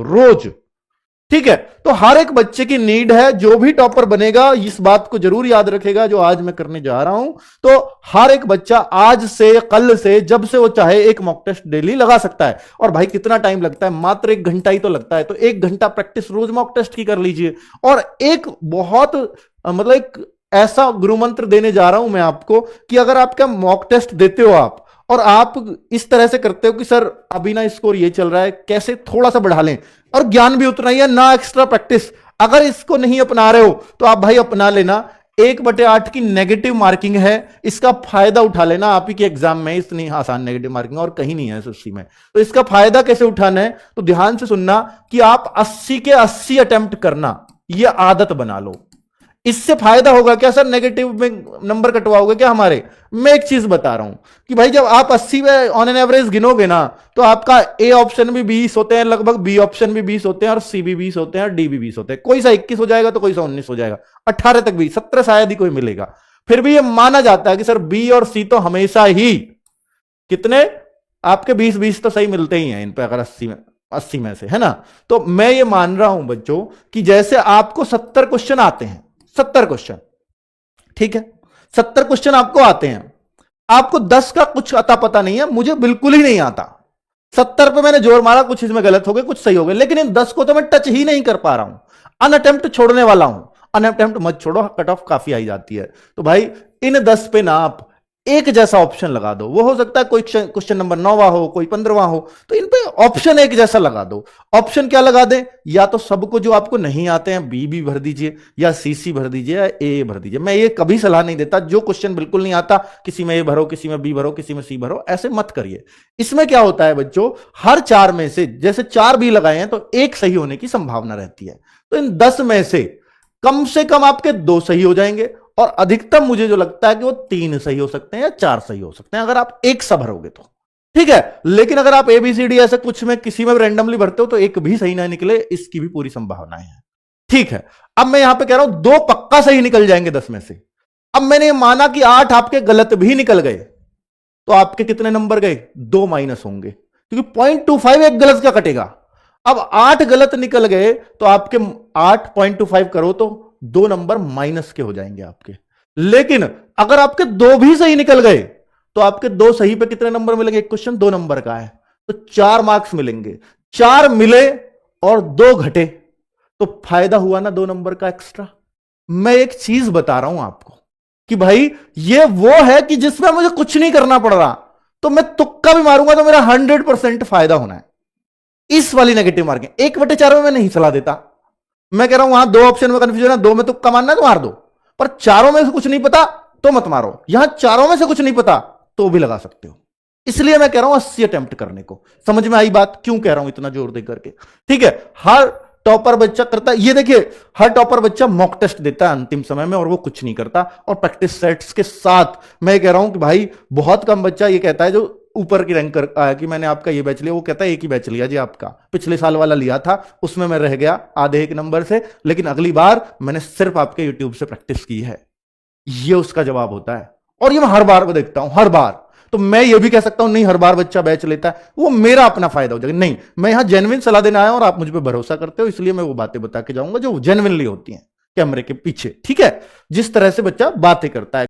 रोज। ठीक है, तो हर एक बच्चे की नीड है, जो भी टॉपर बनेगा इस बात को जरूर याद रखेगा जो आज मैं करने जा रहा हूं। तो हर एक बच्चा आज से, कल से, जब से वो चाहे एक मॉक टेस्ट डेली लगा सकता है। और भाई कितना टाइम लगता है, मात्र 1 घंटा ही तो लगता है। तो 1 घंटा प्रैक्टिस रोज मॉक टेस्ट की कर लीजिए। और एक बहुत मतलब एक ऐसा गुरु मंत्र देने जा रहा हूं मैं आपको कि अगर आपका मॉक टेस्ट देते हो आप, और आप इस तरह से करते हो कि सर अभी ना स्कोर ये चल रहा है, कैसे थोड़ा सा बढ़ा लें, और ज्ञान भी उतना ही है ना, एक्स्ट्रा प्रैक्टिस। अगर इसको नहीं अपना रहे हो तो आप भाई अपना लेना। 1/8 की नेगेटिव मार्किंग है, इसका फायदा उठा लेना। आप ही के एग्जाम में इतनी आसान नेगेटिव मार्किंग और कहीं नहीं है उसी में। तो इसका फायदा कैसे उठाना है, तो ध्यान से सुनना कि आप 80 के 80 अटेम्प्ट करना, यह आदत बना लो। इससे फायदा होगा क्या सर, नेगेटिव में नंबर कटवाओगे क्या हमारे? मैं एक चीज बता रहा हूं कि भाई जब आप 80 में ऑन एन एवरेज गिनोगे ना, तो आपका ए ऑप्शन भी 20 होते हैं लगभग, बी ऑप्शन भी 20 होते हैं, और सी भी 20 होते हैं, और डी भी 20 होते हैं। कोई सा 21 हो जाएगा तो कोई सा 19 हो जाएगा, 18 तक भी, 17 शायद ही कोई मिलेगा। फिर भी यह माना जाता है कि सर बी और सी तो हमेशा ही कितने आपके 20-20 तो सही मिलते ही हैं इन पे, अगर 80 में से, है ना। तो मैं ये मान रहा हूं बच्चों कि जैसे आपको 70 क्वेश्चन आते हैं, 70 क्वेश्चन, ठीक है, 70 क्वेश्चन आपको आते हैं, आपको 10 का कुछ अता पता नहीं है, मुझे बिल्कुल ही नहीं आता। 70 पे मैंने जोर मारा, कुछ इसमें गलत हो गए, कुछ सही हो गए, लेकिन इन 10 को तो मैं टच ही नहीं कर पा रहा हूं। अनअटेम्प्ट छोड़ने वाला हूं। अनअटेम्प्ट मत छोड़ो, कट ऑफ काफी आई जाती है। तो भाई इन 10 पे ना आप एक जैसा ऑप्शन लगा दो। वो हो सकता है कोई क्वेश्चन नंबर 9वां हो, कोई 15वां हो, तो इन पे ऑप्शन एक जैसा लगा दो। ऑप्शन क्या लगा दें, या तो सबको जो आपको नहीं आते हैं बी भर दीजिए, या सी भर दीजिए, या ए भर दीजिए। मैं ये कभी सलाह नहीं देता, जो क्वेश्चन बिल्कुल नहीं आता किसी में ए भरो, किसी में बी भरो, किसी में सी भरो, ऐसे मत करिए। इसमें क्या होता है बच्चों, हर 4 में से जैसे 4 बी लगाए हैं तो एक सही होने की संभावना रहती है। तो इन 10 में से कम आपके 2 सही हो जाएंगे, और अधिकतम मुझे जो लगता है कि वो 3 सही हो सकते हैं या 4 सही हो सकते हैं, अगर आप एक सा भरोगे तो, ठीक है। लेकिन अगर आप ABCD ऐसे कुछ में किसी में रैंडमली भरते हो तो एक भी सही ना निकले, इसकी भी पूरी संभावना है, ठीक है। अब मैं यहां पे कह रहा हूं 2 पक्का सही निकल जाएंगे 10 में से। अब मैंने माना कि 8 आपके गलत भी निकल गए, तो आपके कितने नंबर गए, 2 माइनस होंगे, क्योंकि 0.25 एक गलत का कटेगा। अब 8 गलत निकल गए तो आपके 8.25 करो तो 2 नंबर माइनस के हो जाएंगे आपके। लेकिन अगर आपके 2 भी सही निकल गए तो आपके 2 सही पे कितने नंबर मिलेंगे, एक क्वेश्चन 2 नंबर का है तो 4 मार्क्स मिलेंगे। 4 मिले और 2 घटे तो फायदा हुआ ना 2 नंबर का एक्स्ट्रा। मैं एक चीज बता रहा हूं आपको कि भाई ये वो है कि जिसमें मुझे कुछ नहीं करना पड़ रहा, तो मैं तुक्का भी मारूंगा तो मेरा 100% फायदा होना है। इस वाली नेगेटिव मार्किंग 1/4 में मैं नहीं सलाह देता। मैं कह रहा हूं वहां 2 ऑप्शन में कंफ्यूजन है, 2 में तुक्का मारना है तो मार दो, पर 4 में से कुछ नहीं पता तो मत मारो। यहां 4 में से कुछ नहीं पता तो भी लगा सकते हो। इसलिए मैं कह रहा हूं 80 अटेम्प्ट करने को। समझ में आई बात, क्यों कह रहा हूं इतना जोर दे करके, ठीक है। हर टॉपर बच्चा करता है, ये देखिए हर टॉपर बच्चा मॉक टेस्ट देता है अंतिम समय में और वो कुछ नहीं करता, और प्रैक्टिस सेट्स के साथ। मैं कह रहा हूं कि भाई बहुत कम बच्चा ये कहता है जो ऊपर की रैंक कर आया कि मैंने आपका ये बैच लिया, वो कहता है एक ही बैच लिया जी, आपका पिछले साल वाला लिया था, उसमें मैं रह गया आधे एक नंबर से, लेकिन अगली बार मैंने सिर्फ आपके यूट्यूब से प्रैक्टिस की है। ये उसका जवाब होता है, और ये मैं हर बार देखता हूं, हर बार। तो मैं ये भी कह सकता हूं नहीं हर बार बच्चा बैच लेता है, वो मेरा अपना फायदा हो जाएगा। नहीं, मैं यहां जेन्युइन सलाह देने आया हूं और आप मुझ पर भरोसा करते हो, इसलिए मैं वो बातें बता के जाऊंगा जो जेन्युइनली होती हैं कैमरे के पीछे, ठीक है। जिस तरह से बच्चा बातें करता है।